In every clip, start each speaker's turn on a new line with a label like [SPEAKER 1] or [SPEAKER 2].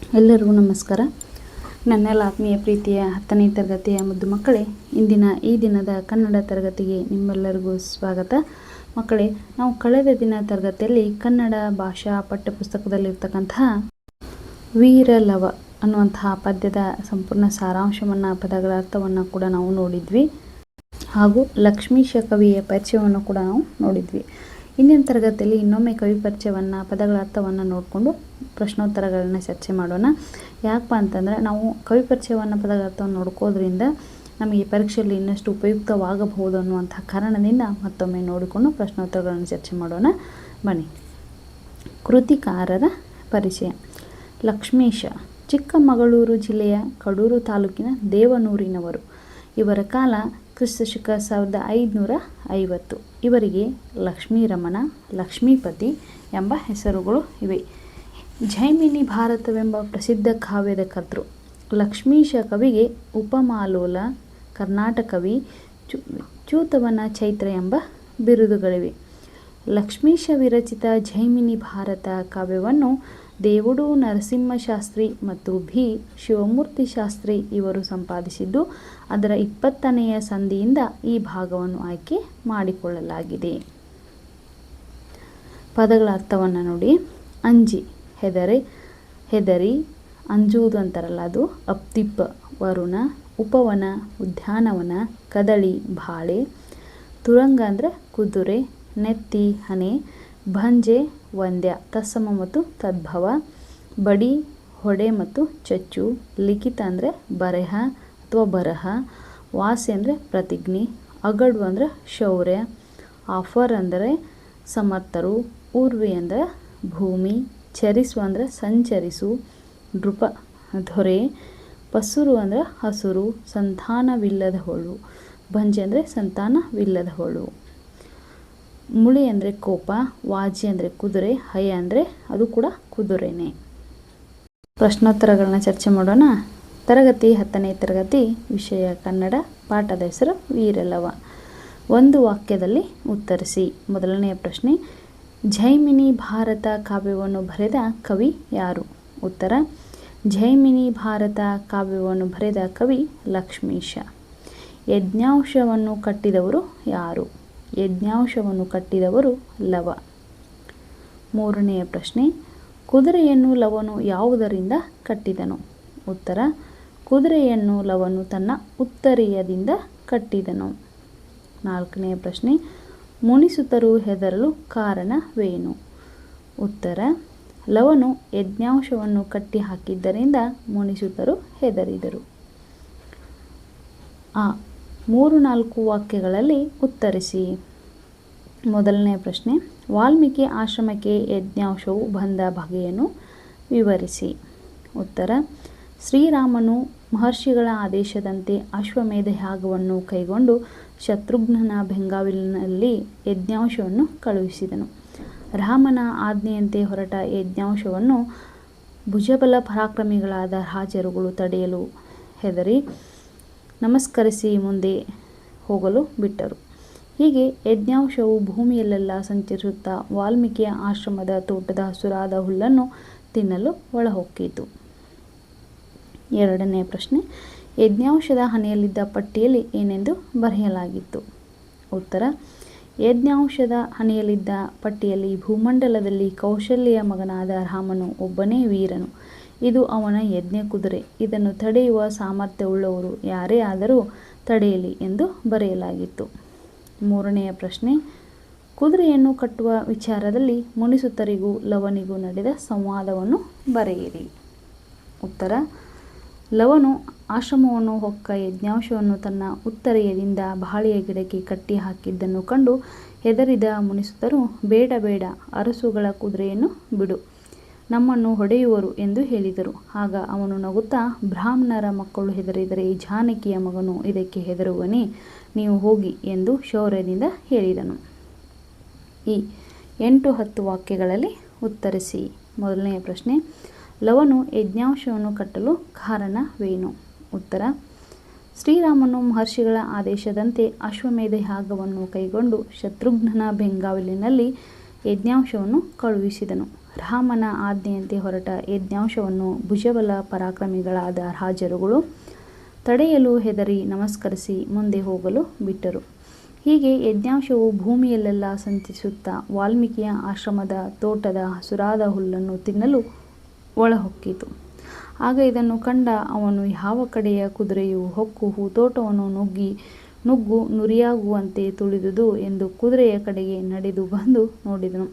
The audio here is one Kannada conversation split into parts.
[SPEAKER 1] ಎಲ್ಲರಿಗೂ ನಮಸ್ಕಾರ. ನನ್ನೆಲ್ಲ ಆತ್ಮೀಯ ಪ್ರೀತಿಯ 10ನೇ ತರಗತಿಯ ಮುದ್ದು ಮಕ್ಕಳೇ, ಇಂದಿನ ಈ ದಿನದ ಕನ್ನಡ ತರಗತಿಗೆ ನಿಮ್ಮೆಲ್ಲರಿಗೂ ಸ್ವಾಗತ. ಮಕ್ಕಳೇ, ನಾವು ಕಳೆದ ದಿನ ತರಗತಿಯಲ್ಲಿ ಕನ್ನಡ ಭಾಷಾ ಪಠ್ಯಪುಸ್ತಕದಲ್ಲಿರ್ತಕ್ಕಂತಹ ವೀರಲವ ಅನ್ನುವಂತಹ ಪದ್ಯದ ಸಂಪೂರ್ಣ ಸಾರಾಂಶವನ್ನು, ಪದಗಳ ಅರ್ಥವನ್ನು ಕೂಡ ನಾವು ನೋಡಿದ್ವಿ. ಹಾಗೂ ಲಕ್ಷ್ಮೀಶ ಕವಿಯ ಪರಿಚಯವನ್ನು ಕೂಡ ನಾವು ನೋಡಿದ್ವಿ. ಇಂದಿನ ತರಗತಿಯಲ್ಲಿ ಇನ್ನೊಮ್ಮೆ ಕವಿ ಪರಿಚಯವನ್ನು, ಪದಗಳ ಅರ್ಥವನ್ನು ನೋಡಿಕೊಂಡು ಪ್ರಶ್ನೋತ್ತರಗಳನ್ನು ಚರ್ಚೆ ಮಾಡೋಣ. ಯಾಕಪ್ಪ ಅಂತಂದರೆ, ನಾವು ಕವಿ ಪರಿಚಯವನ್ನು, ಪದಗಳ ಅರ್ಥವನ್ನು ನೋಡ್ಕೋದ್ರಿಂದ ನಮಗೆ ಪರೀಕ್ಷೆಯಲ್ಲಿ ಇನ್ನಷ್ಟು ಉಪಯುಕ್ತವಾಗಬಹುದು ಅನ್ನುವಂಥ ಕಾರಣದಿಂದ ಮತ್ತೊಮ್ಮೆ ನೋಡಿಕೊಂಡು ಪ್ರಶ್ನೋತ್ತರಗಳನ್ನು ಚರ್ಚೆ ಮಾಡೋಣ. ಬನ್ನಿ. ಕೃತಿಕಾರರ ಪರಿಚಯ. ಲಕ್ಷ್ಮೀಶ ಚಿಕ್ಕಮಗಳೂರು ಜಿಲ್ಲೆಯ ಕಡೂರು ತಾಲೂಕಿನ ದೇವನೂರಿನವರು. ಇವರ ಕಾಲ ಕ್ರಿಸ್ತಶಕ 1550. ಇವರಿಗೆ ಲಕ್ಷ್ಮೀರಮಣ, ಲಕ್ಷ್ಮೀಪತಿ ಎಂಬ ಹೆಸರುಗಳು ಇವೆ. ಜೈಮಿನಿ ಭಾರತವೆಂಬ ಪ್ರಸಿದ್ಧ ಕಾವ್ಯದ ಕರ್ತೃ. ಲಕ್ಷ್ಮೀಶ ಕವಿಗೆ ಉಪಮಾಲೋಲ, ಕರ್ನಾಟಕವಿ, ಚ್ಯೂತವನ ಚೈತ್ರ ಎಂಬ ಬಿರುದುಗಳಿವೆ. ಲಕ್ಷ್ಮೀಶ ವಿರಚಿತ ಜೈಮಿನಿ ಭಾರತ ಕಾವ್ಯವನ್ನು ದೇವುಡು ನರಸಿಂಹಶಾಸ್ತ್ರಿ ಮತ್ತು ಭಿ ಶಿವಮೂರ್ತಿ ಶಾಸ್ತ್ರಿ ಇವರು ಸಂಪಾದಿಸಿದ್ದು, ಅದರ 20ನೆಯ ಸಂಧಿಯಿಂದ ಈ ಭಾಗವನ್ನು ಆಯ್ಕೆ ಮಾಡಿಕೊಳ್ಳಲಾಗಿದೆ. ಪದಗಳ ಅರ್ಥವನ್ನು ನೋಡಿ. ಅಂಜಿ ಹೆದರಿ, ಅಂಜುವುದು ಅಂತಾರಲ್ಲ ಅದು, ಅಪ್ತಿಪ್ಪ ವರುಣ, ಉಪವನ ಉದ್ಯಾನವನ, ಕದಳಿ ಬಾಳೆ, ತುರಂಗ ಅಂದರೆ ಕುದುರೆ, ನೆತ್ತಿ ಹನೆ, ಭಂಜೆ ವಂದ್ಯ ತತ್ಸಮ ಮತ್ತು ತದ್ಭವ, ಬಡಿ ಹೊಡೆ ಮತ್ತು ಚಚ್ಚು, ಲಿಖಿತ ಅಂದರೆ ಬರೆಹ ಅಥವಾ ಬರಹ, ವಾಸಿ ಅಂದರೆ ಪ್ರತಿಜ್ಞೆ, ಅಗಡು ಅಂದರೆ ಶೌರ್ಯ, ಆಫರ್ ಅಂದರೆ ಸಮರ್ಥರು, ಊರ್ವಿ ಅಂದರೆ ಭೂಮಿ, ಚರಿಸು ಅಂದರೆ ಸಂಚರಿಸು, ನೃಪ ದೊರೆ, ಪಸುರು ಅಂದರೆ ಹಸುರು, ಸಂತಾನವಿಲ್ಲದವಳು, ಭಂಜೆ ಅಂದರೆ ಸಂತಾನವಿಲ್ಲದವಳು, ಮುಳಿ ಅಂದರೆ ಕೋಪ, ವಾಜಿ ಅಂದರೆ ಕುದುರೆ, ಹಯ ಅಂದರೆ ಅದು ಕೂಡ ಕುದುರೆನೇ. ಪ್ರಶ್ನೋತ್ತರಗಳನ್ನ ಚರ್ಚೆ ಮಾಡೋಣ. ತರಗತಿ 10ನೇ ತರಗತಿ, ವಿಷಯ ಕನ್ನಡ, ಪಾಠದ ಹೆಸರು ವೀರಲವ. ಒಂದು ವಾಕ್ಯದಲ್ಲಿ ಉತ್ತರಿಸಿ. ಮೊದಲನೆಯ ಪ್ರಶ್ನೆ, ಜೈಮಿನಿ ಭಾರತ ಕಾವ್ಯವನ್ನು ಬರೆದ ಕವಿ ಯಾರು? ಉತ್ತರ, ಜೈಮಿನಿ ಭಾರತ ಕಾವ್ಯವನ್ನು ಬರೆದ ಕವಿ ಲಕ್ಷ್ಮೀಶ. ಯಜ್ಞಾಂಶವನ್ನು ಕಟ್ಟಿದವರು ಯಾರು? ಯಜ್ಞಾಂಶವನ್ನು ಕಟ್ಟಿದವರು ಲವ. ಮೂರನೆಯ ಪ್ರಶ್ನೆ, ಕುದುರೆಯನ್ನು ಲವನು ಯಾವುದರಿಂದ ಕಟ್ಟಿದನು? ಉತ್ತರ, ಕುದುರೆಯನ್ನು ಲವನು ತನ್ನ ಉತ್ತರೀಯದಿಂದ ಕಟ್ಟಿದನು. ನಾಲ್ಕನೆಯ ಪ್ರಶ್ನೆ, ಮುನಿಸುತರು ಹೆದರಲು ಕಾರಣವೇನು? ಉತ್ತರ, ಲವನು ಯಜ್ಞಾಂಶವನ್ನು ಕಟ್ಟಿ ಹಾಕಿದ್ದರಿಂದ ಮುನಿಸುತರು ಹೆದರಿದರು. 3-4 ವಾಕ್ಯಗಳಲ್ಲಿ ಉತ್ತರಿಸಿ. ಮೊದಲನೆಯ ಪ್ರಶ್ನೆ, ವಾಲ್ಮೀಕಿ ಆಶ್ರಮಕ್ಕೆ ಯಜ್ಞಾಂಶವು ಬಂದ ಬಗೆಯನ್ನು ವಿವರಿಸಿ. ಉತ್ತರ, ಶ್ರೀರಾಮನು ಮಹರ್ಷಿಗಳ ಆದೇಶದಂತೆ ಅಶ್ವಮೇಧ ಯಾಗವನ್ನು ಕೈಗೊಂಡು ಶತ್ರುಘ್ನನ ಬೆಂಗಾವಲಿನಲ್ಲಿ ಯಜ್ಞಾಂಶವನ್ನು ಕಳುಹಿಸಿದನು. ರಾಮನ ಆಜ್ಞೆಯಂತೆ ಹೊರಟ ಯಜ್ಞಾಂಶವನ್ನು ಭುಜಬಲ ಪರಾಕ್ರಮಿಗಳಾದ ರಾಜರುಗಳು ತಡೆಯಲು ಹೆದರಿ ನಮಸ್ಕರಿಸಿ ಮುಂದೆ ಹೋಗಲು ಬಿಟ್ಟರು. ಹೀಗೆ ಯಜ್ಞಾಂಶವು ಭೂಮಿಯಲ್ಲೆಲ್ಲ ಸಂಚರಿಸುತ್ತಾ ವಾಲ್ಮೀಕಿಯ ಆಶ್ರಮದ ತೋಟದ ಹಸುರಾದ ಹುಲ್ಲನ್ನು ತಿನ್ನಲು ಒಳಹೊಕ್ಕಿತು. ಎರಡನೇ ಪ್ರಶ್ನೆ, ಯಜ್ಞಾಂಶದ ಹಣೆಯಲ್ಲಿದ್ದ ಪಟ್ಟಿಯಲ್ಲಿ ಏನೆಂದು ಬರೆಯಲಾಗಿತ್ತು? ಉತ್ತರ, ಯಜ್ಞಾಂಶದ ಹಣೆಯಲ್ಲಿದ್ದ ಪಟ್ಟಿಯಲ್ಲಿ ಭೂಮಂಡಲದಲ್ಲಿ ಕೌಶಲ್ಯ ಮಗನಾದ ರಾಮನು ಒಬ್ಬನೇ ವೀರನು. ಇದು ಅವನ ಯಜ್ಞ ಕುದುರೆ. ಇದನ್ನು ತಡೆಯುವ ಸಾಮರ್ಥ್ಯವುಳ್ಳವರು ಯಾರೇ ಆದರೂ ತಡೆಯಲಿ ಎಂದು ಬರೆಯಲಾಗಿತ್ತು. ಮೂರನೆಯ ಪ್ರಶ್ನೆ, ಕುದುರೆಯನ್ನು ಕಟ್ಟುವ ವಿಚಾರದಲ್ಲಿ ಮುನಿಸುತರಿಗೂ ಲವನಿಗೂ ನಡೆದ ಸಂವಾದವನ್ನು ಬರೆಯಿರಿ. ಉತ್ತರ, ಲವನು ಆಶ್ರಮವನ್ನು ಹೊಕ್ಕ ಯಜ್ಞಾಂಶವನ್ನು ತನ್ನ ಉತ್ತರೀಯದಿಂದ ಬಾಳೆಯ ಗಿಡಕ್ಕೆ ಕಟ್ಟಿ ಹಾಕಿದ್ದನ್ನು ಕಂಡು ಹೆದರಿದ ಮುನಿಸುತರು, ಬೇಡ ಬೇಡ, ಅರಸುಗಳ ಕುದುರೆಯನ್ನು ಬಿಡು, ನಮ್ಮನ್ನು ಹೊಡೆಯುವರು ಎಂದು ಹೇಳಿದರು. ಆಗ ಅವನು ನಗುತ್ತಾ, ಬ್ರಾಹ್ಮಣರ ಮಕ್ಕಳು ಹೆದರಿದರೆ ಜಾನಕಿಯ ಮಗನು ಇದಕ್ಕೆ ಹೆದರುವನೇ, ನೀವು ಹೋಗಿ ಎಂದು ಶೌರ್ಯದಿಂದ ಹೇಳಿದನು. ಈ 8-10 ವಾಕ್ಯಗಳಲ್ಲಿ ಉತ್ತರಿಸಿ. ಮೊದಲನೆಯ ಪ್ರಶ್ನೆ, ಲವನು ಯಜ್ಞಾಂಶವನ್ನು ಕಟ್ಟಲು ಕಾರಣವೇನು? ಉತ್ತರ, ಶ್ರೀರಾಮನು ಮಹರ್ಷಿಗಳ ಆದೇಶದಂತೆ ಅಶ್ವಮೇಧ ಯಾಗವನ್ನು ಕೈಗೊಂಡು ಶತ್ರುಘ್ನನ ಬೆಂಗಾವಲಿನಲ್ಲಿ ಯಜ್ಞಾಂಶವನ್ನು ಕಳುಹಿಸಿದನು. ರಾಮನ ಆಜ್ಞೆಯಂತೆ ಹೊರಟ ಯಜ್ಞಾಂಶವನ್ನು ಭುಜಬಲ ಪರಾಕ್ರಮಿಗಳಾದ ರಾಜರುಗಳು ತಡೆಯಲು ಹೆದರಿ ನಮಸ್ಕರಿಸಿ ಮುಂದೆ ಹೋಗಲು ಬಿಟ್ಟರು. ಹೀಗೆ ಯಜ್ಞಾಂಶವು ಭೂಮಿಯಲ್ಲೆಲ್ಲ ಸಂಚರಿಸುತ್ತಾ ವಾಲ್ಮೀಕಿಯ ಆಶ್ರಮದ ತೋಟದ ಹಸುರಾದ ಹುಲ್ಲನ್ನು ತಿನ್ನಲು ಒಳಹೊಕ್ಕಿತು. ಆಗ ಇದನ್ನು ಕಂಡ ಅವನು ಯಾವ ಕಡೆಯ ಕುದುರೆಯು ಹೊಕ್ಕು ಹೂತೋಟವನ್ನು ನುಗ್ಗು ನುರಿಯಾಗುವಂತೆ ತುಳಿದುದು ಎಂದು ಕುದುರೆಯ ಕಡೆಗೆ ನಡೆದು ಬಂದು ನೋಡಿದನು.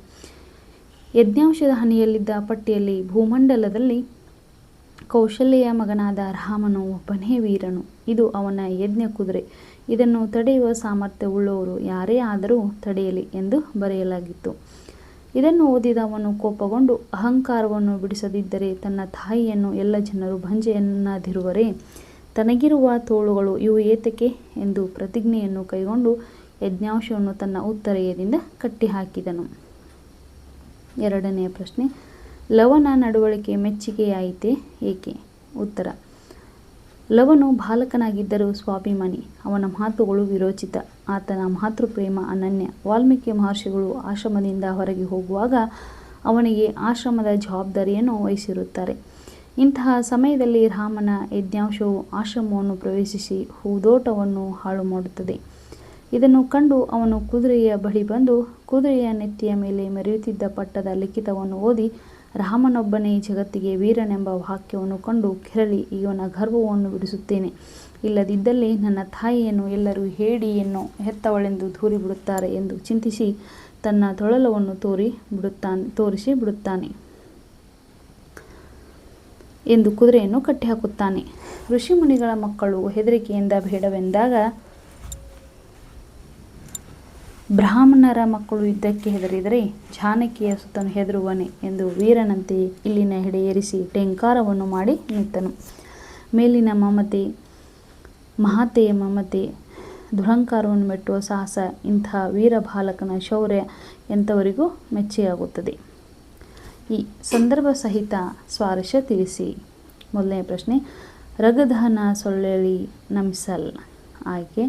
[SPEAKER 1] ಯಜ್ಞಾಂಶದ ಹಣೆಯಲ್ಲಿದ್ದ ಪಟ್ಟಿಯಲ್ಲಿ ಭೂಮಂಡಲದಲ್ಲಿ ಕೌಶಲ್ಯೆಯ ಮಗನಾದ ರಾಮನು ಒಬ್ಬನೇ ವೀರನು. ಇದು ಅವನ ಯಜ್ಞ ಕುದುರೆ. ಇದನ್ನು ತಡೆಯುವ ಸಾಮರ್ಥ್ಯವುಳ್ಳವರು ಯಾರೇ ಆದರೂ ತಡೆಯಲಿ ಎಂದು ಬರೆಯಲಾಗಿತ್ತು. ಇದನ್ನು ಓದಿದ ಅವನು ಕೋಪಗೊಂಡು ಅಹಂಕಾರವನ್ನು ಬಿಡಿಸದಿದ್ದರೆ ತನ್ನ ತಾಯಿಯನ್ನು ಎಲ್ಲ ಜನರು ಭಂಜೆಯನ್ನದಿರುವರೇ, ತನಗಿರುವ ತೋಳುಗಳು ಇವು ಏತಕ್ಕೆ ಎಂದು ಪ್ರತಿಜ್ಞೆಯನ್ನು ಕೈಗೊಂಡು ಯಜ್ಞಾಂಶವನ್ನು ತನ್ನ ಉತ್ತರೆಯದಿಂದ ಕಟ್ಟಿಹಾಕಿದನು. ಎರಡನೆಯ ಪ್ರಶ್ನೆ, ಲವನ ನಡವಳಿಕೆ ಮೆಚ್ಚುಗೆಯಾಯಿತೇ, ಏಕೆ? ಉತ್ತರ: ಲವನು ಬಾಲಕನಾಗಿದ್ದರೂ ಸ್ವಾಭಿಮಾನಿ. ಅವನ ಮಾತುಗಳು ವಿರೋಚಿತ. ಆತನ ಮಾತೃಪ್ರೇಮ ಅನನ್ಯ. ವಾಲ್ಮೀಕಿ ಮಹರ್ಷಿಗಳು ಆಶ್ರಮದಿಂದ ಹೊರಗೆ ಹೋಗುವಾಗ ಅವನಿಗೆ ಆಶ್ರಮದ ಜವಾಬ್ದಾರಿಯನ್ನು ವಹಿಸಿರುತ್ತಾರೆ. ಇಂತಹ ಸಮಯದಲ್ಲಿ ರಾಮನ ಯಜ್ಞಾಂಶವು ಆಶ್ರಮವನ್ನು ಪ್ರವೇಶಿಸಿ ಹೂದೋಟವನ್ನು ಹಾಳು ಮಾಡುತ್ತದೆ. ಇದನ್ನು ಕಂಡು ಅವನು ಕುದುರೆಯ ಬಳಿ ಬಂದು ಕುದುರೆಯ ನೆತ್ತಿಯ ಮೇಲೆ ಮೆರೆಯುತ್ತಿದ್ದ ಪಟ್ಟದ ಲಿಖಿತವನ್ನು ಓದಿ ರಾಮನೊಬ್ಬನೇ ಜಗತ್ತಿಗೆ ವೀರನೆಂಬ ವಾಕ್ಯವನ್ನು ಕಂಡು ಕೆರಳಿ ಇವನ ಗರ್ವವನ್ನು ಬಿಡಿಸುತ್ತೇನೆ, ಇಲ್ಲದಿದ್ದಲ್ಲಿ ನನ್ನ ತಾಯಿಯನ್ನು ಎಲ್ಲರೂ ಹೇಡಿಯನ್ನು ಹೆತ್ತವಳೆಂದು ದೂರಿಬಿಡುತ್ತಾರೆ ಎಂದು ಚಿಂತಿಸಿ ತನ್ನ ತೊಳಲವನ್ನು ತೋರಿಸಿ ಬಿಡುತ್ತಾನೆ ಎಂದು ಕುದುರೆಯನ್ನು ಕಟ್ಟಿಹಾಕುತ್ತಾನೆ. ಋಷಿಮುನಿಗಳ ಮಕ್ಕಳು ಹೆದರಿಕೆಯಿಂದ ಬೇಡವೆಂದಾಗ ಬ್ರಾಹ್ಮಣರ ಮಕ್ಕಳು ಯುದ್ಧಕ್ಕೆ ಹೆದರಿದರೆ ಜಾನಕಿಯ ಸುತನು ಹೆದರುವನೆ ಎಂದು ವೀರನಂತೆ ಇಲ್ಲಿನ ಹೆಡೆ ಏರಿಸಿ ಟೆಂಕಾರವನ್ನು ಮಾಡಿ ನಿಂತನು. ಮೇಲಿನ ಮಮತೆ, ಮಹಾತೆಯ ಮಮತೆ, ದುರಹಂಕಾರವನ್ನು ಮೆಟ್ಟುವ ಸಾಹಸ, ಇಂಥ ವೀರ ಬಾಲಕನ ಶೌರ್ಯ ಎಂಥವರಿಗೂ ಮೆಚ್ಚೆಯಾಗುತ್ತದೆ. ಈ ಸಂದರ್ಭ ಸಹಿತ ಸ್ವಾರಸ್ಯ ತಿಳಿಸಿ. ಮೊದಲನೇ ಪ್ರಶ್ನೆ, ರಗದಹನ ಸೊಳ್ಳೆಳಿ ನಮಿಸಲ್. ಆಯ್ಕೆ: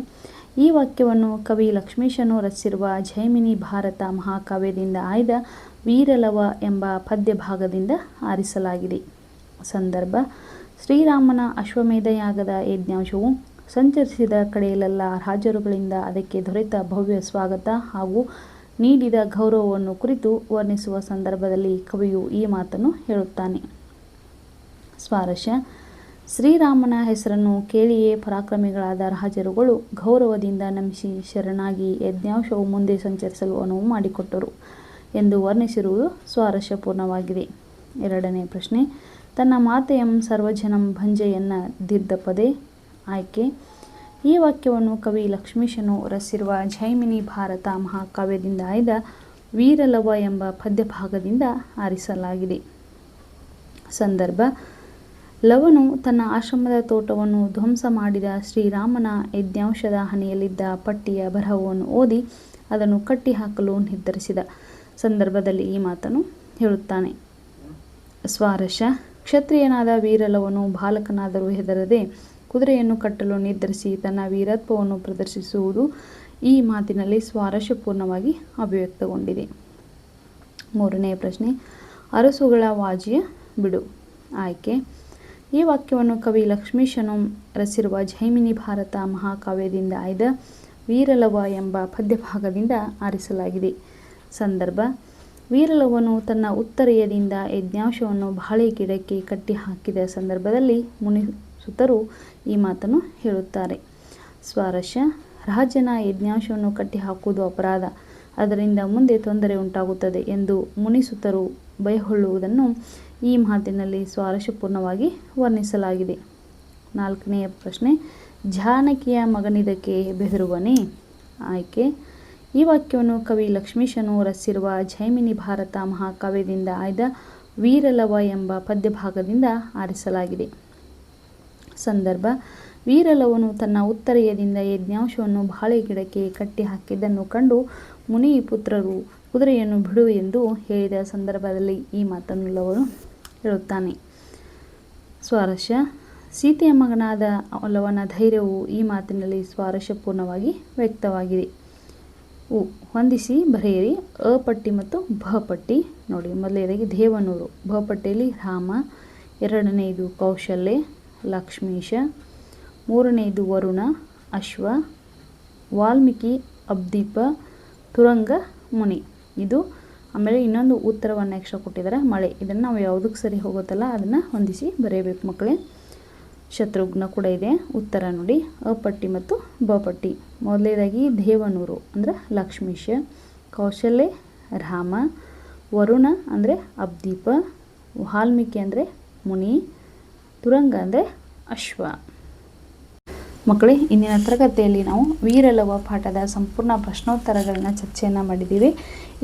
[SPEAKER 1] ಈ ವಾಕ್ಯವನ್ನು ಕವಿ ಲಕ್ಷ್ಮೀಶನು ರಚಿಸಿರುವ ಜೈಮಿನಿ ಭಾರತ ಮಹಾಕಾವ್ಯದಿಂದ ಆಯ್ದ ವೀರಲವ ಎಂಬ ಪದ್ಯ ಭಾಗದಿಂದ ಆರಿಸಲಾಗಿದೆ. ಸಂದರ್ಭ: ಶ್ರೀರಾಮನ ಅಶ್ವಮೇಧ ಯಾಗದ ಯಜ್ಞಾಂಶವು ಸಂಚರಿಸಿದ ಕಡೆಯಲ್ಲೆಲ್ಲ ರಾಜರುಗಳಿಂದ ಅದಕ್ಕೆ ದೊರೆತ ಭವ್ಯ ಸ್ವಾಗತ ಹಾಗೂ ನೀಡಿದ ಗೌರವವನ್ನು ಕುರಿತು ವರ್ಣಿಸುವ ಸಂದರ್ಭದಲ್ಲಿ ಕವಿಯು ಈ ಮಾತನ್ನು ಹೇಳುತ್ತಾನೆ. ಸ್ವಾರಸ್ಯ: ಶ್ರೀರಾಮನ ಹೆಸರನ್ನು ಕೇಳಿಯೇ ಪರಾಕ್ರಮಿಗಳಾದ ರಾಜರುಗಳು ಗೌರವದಿಂದ ನಮಿಸಿ ಶರಣಾಗಿ ಯಜ್ಞಾಂಶವು ಮುಂದೆ ಸಂಚರಿಸಲು ಅನುವು ಮಾಡಿಕೊಟ್ಟರು ಎಂದು ವರ್ಣಿಸಿರುವುದು ಸ್ವಾರಸ್ಯಪೂರ್ಣವಾಗಿದೆ. ಎರಡನೇ ಪ್ರಶ್ನೆ, ತನ್ನ ಮಾತೆಯಂ ಸರ್ವಜನಂ ಭಂಜೆಯನ್ನದಿರ್ದಪದೆ. ಆಯ್ಕೆ: ಈ ವಾಕ್ಯವನ್ನು ಕವಿ ಲಕ್ಷ್ಮೀಶನು ರಚಿಸಿರುವ ಜೈಮಿನಿ ಭಾರತ ಮಹಾಕಾವ್ಯದಿಂದ ಆಯ್ದ ವೀರಲವ ಎಂಬ ಪದ್ಯ ಭಾಗದಿಂದ ಆರಿಸಲಾಗಿದೆ. ಸಂದರ್ಭ: ಲವನು ತನ್ನ ಆಶ್ರಮದ ತೋಟವನ್ನು ಧ್ವಂಸ ಮಾಡಿದ ಶ್ರೀರಾಮನ ಯಜ್ಞಾಂಶದ ಹಣೆಯಲ್ಲಿದ್ದ ಪಟ್ಟಿಯ ಬರಹವನ್ನು ಓದಿ ಅದನ್ನು ಕಟ್ಟಿಹಾಕಲು ನಿರ್ಧರಿಸಿದ ಸಂದರ್ಭದಲ್ಲಿ ಈ ಮಾತನ್ನು ಹೇಳುತ್ತಾನೆ. ಸ್ವಾರಸ್ಯ: ಕ್ಷತ್ರಿಯನಾದ ವೀರಲವನು ಬಾಲಕನಾದರೂ ಹೆದರದೆ ಕುದುರೆಯನ್ನು ಕಟ್ಟಲು ನಿರ್ಧರಿಸಿ ತನ್ನ ವೀರತ್ವವನ್ನು ಪ್ರದರ್ಶಿಸುವುದು ಈ ಮಾತಿನಲ್ಲಿ ಸ್ವಾರಸ್ಯಪೂರ್ಣವಾಗಿ ಅಭಿವ್ಯಕ್ತಗೊಂಡಿದೆ. ಮೂರನೆಯ ಪ್ರಶ್ನೆ, ಅರಸುಗಳ ವಾಜಿಯ ಬಿಡು. ಆಯ್ಕೆ: ಈ ವಾಕ್ಯವನ್ನು ಕವಿ ಲಕ್ಷ್ಮೀಶನು ರಚಿಸಿರುವ ಜೈಮಿನಿ ಭಾರತ ಮಹಾಕಾವ್ಯದಿಂದ ಆಯ್ದ ವೀರಲವ ಎಂಬ ಪದ್ಯಭಾಗದಿಂದ ಆರಿಸಲಾಗಿದೆ. ಸಂದರ್ಭ: ವೀರಲವನು ತನ್ನ ಉತ್ತರೆಯದಿಂದ ಯಜ್ಞಾಂಶವನ್ನು ಬಾಳೆ ಗಿಡಕ್ಕೆ ಕಟ್ಟಿಹಾಕಿದ ಸಂದರ್ಭದಲ್ಲಿ ಮುನಿಸುತರು ಈ ಮಾತನ್ನು ಹೇಳುತ್ತಾರೆ. ಸ್ವಾರಸ್ಯ: ರಾಜನ ಯಜ್ಞಾಂಶವನ್ನು ಕಟ್ಟಿಹಾಕುವುದು ಅಪರಾಧ, ಅದರಿಂದ ಮುಂದೆ ತೊಂದರೆ ಉಂಟಾಗುತ್ತದೆ ಎಂದು ಮುನಿಸುತರು ಭಯಗೊಳ್ಳುವುದನ್ನು ಈ ಮಾತಿನಲ್ಲಿ ಸ್ವಾರಸ್ಯಪೂರ್ಣವಾಗಿ ವರ್ಣಿಸಲಾಗಿದೆ. ನಾಲ್ಕನೆಯ ಪ್ರಶ್ನೆ, ಜಾನಕಿಯ ಮಗನಿದಕ್ಕೆ ಬೆದರುವನೇ. ಆಯ್ಕೆ: ಈ ವಾಕ್ಯವನ್ನು ಕವಿ ಲಕ್ಷ್ಮೀಶನು ರಚಿಸಿರುವ ಜೈಮಿನಿ ಭಾರತ ಮಹಾಕಾವ್ಯದಿಂದ ಆಯ್ದ ವೀರಲವ ಎಂಬ ಪದ್ಯಭಾಗದಿಂದ ಆರಿಸಲಾಗಿದೆ. ಸಂದರ್ಭ: ವೀರಲವನು ತನ್ನ ಉತ್ತರೆಯದಿಂದ ಯಜ್ಞಾಂಶವನ್ನು ಬಾಳೆ ಗಿಡಕ್ಕೆ ಕಟ್ಟಿಹಾಕಿದ್ದನ್ನು ಕಂಡು ಮುನಿಪುತ್ರರು ಕುದುರೆಯನ್ನು ಬಿಡು ಎಂದು ಹೇಳಿದ ಸಂದರ್ಭದಲ್ಲಿ ಈ ಮಾತನ್ನು ಲವನು ಹೇಳುತ್ತಾನೆ. ಸ್ವಾರಸ್ಯ: ಸೀತೆಯ ಮಗನಾದ ಲವನ ಧೈರ್ಯವು ಈ ಮಾತಿನಲ್ಲಿ ಸ್ವಾರಸ್ಯಪೂರ್ಣವಾಗಿ ವ್ಯಕ್ತವಾಗಿದೆ. ಉ ಹೊಂದಿಸಿ ಬರೆಯಿರಿ. ಅ ಪಟ್ಟಿ ಮತ್ತು ಭ ಪಟ್ಟಿ ನೋಡಿ. ಮೊದಲನೇದಾಗಿ ದೇವನೂರು, ಭ ಪಟ್ಟಿಯಲ್ಲಿ ರಾಮ, ಎರಡನೆಯದು ಕೌಶಲ್ಯ, ಲಕ್ಷ್ಮೀಶ, ಮೂರನೆಯದು ವರುಣ, ಅಶ್ವ, ವಾಲ್ಮೀಕಿ, ಅಬ್ದೀಪ, ತುರಂಗ, ಮುನಿ. ಇದು ಆಮೇಲೆ ಇನ್ನೊಂದು ಉತ್ತರವನ್ನು ಎಕ್ಸ್ಟ್ರಾ ಕೊಟ್ಟಿದ್ದಾರೆ, ಮಳೆ. ಇದನ್ನು ನಾವು ಯಾವುದಕ್ಕೆ ಸರಿ ಹೋಗುತ್ತಲ್ಲ ಅದನ್ನು ಹೊಂದಿಸಿ ಬರೆಯಬೇಕು ಮಕ್ಕಳೇ. ಶತ್ರುಘ್ನ ಕೂಡ ಇದೆ. ಉತ್ತರ ನೋಡಿ ಅ ಪಟ್ಟಿ ಮತ್ತು ಬ ಪಟ್ಟಿ. ಮೊದಲನೇದಾಗಿ ದೇವನೂರು ಅಂದರೆ ಲಕ್ಷ್ಮೀಶ, ಕೌಶಲ್ಯ ರಾಮ, ವರುಣ ಅಂದರೆ ಅಬ್ದೀಪ, ವಾಲ್ಮೀಕಿ ಅಂದರೆ ಮುನಿ, ತುರಂಗ ಅಂದರೆ ಅಶ್ವ. ಮಕ್ಕಳೇ, ಇಂದಿನ ತರಗತಿಯಲ್ಲಿ ನಾವು ವೀರಲವ ಪಾಠದ ಸಂಪೂರ್ಣ ಪ್ರಶ್ನೋತ್ತರಗಳನ್ನ ಚರ್ಚೆಯನ್ನು ಮಾಡಿದ್ದೀವಿ.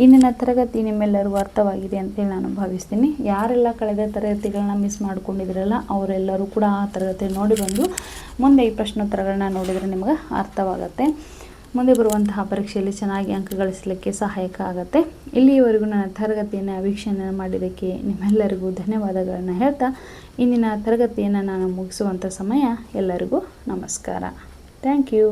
[SPEAKER 1] ಇಂದಿನ ತರಗತಿ ನಿಮ್ಮೆಲ್ಲರಿಗೂ ಅರ್ಥವಾಗಿದೆ ಅಂತೇಳಿ ನಾನು ಭಾವಿಸ್ತೀನಿ. ಯಾರೆಲ್ಲ ಕಳೆದ ತರಗತಿಗಳನ್ನ ಮಿಸ್ ಮಾಡ್ಕೊಂಡಿದ್ರಲ್ಲ ಅವರೆಲ್ಲರೂ ಕೂಡ ಆ ತರಗತಿ ನೋಡಿ ಬಂದು ಮುಂದೆ ಈ ಪ್ರಶ್ನೋತ್ತರಗಳನ್ನ ನೋಡಿದರೆ ನಿಮಗೆ ಅರ್ಥವಾಗುತ್ತೆ. ಮುಂದೆ ಬರುವಂತಹ ಪರೀಕ್ಷೆಯಲ್ಲಿ ಚೆನ್ನಾಗಿ ಅಂಕ ಗಳಿಸಲಿಕ್ಕೆ ಸಹಾಯಕ ಆಗುತ್ತೆ. ಇಲ್ಲಿಯವರೆಗೂ ನನ್ನ ತರಗತಿಯನ್ನು ವೀಕ್ಷಣೆ ಮಾಡಿದ್ದಕ್ಕೆ ನಿಮ್ಮೆಲ್ಲರಿಗೂ ಧನ್ಯವಾದಗಳನ್ನು ಹೇಳ್ತಾ ಇಂದಿನ ತರಗತಿಯನ್ನು ನಾನು ಮುಗಿಸುವಂಥ ಸಮಯ. ಎಲ್ಲರಿಗೂ ನಮಸ್ಕಾರ. Thank you.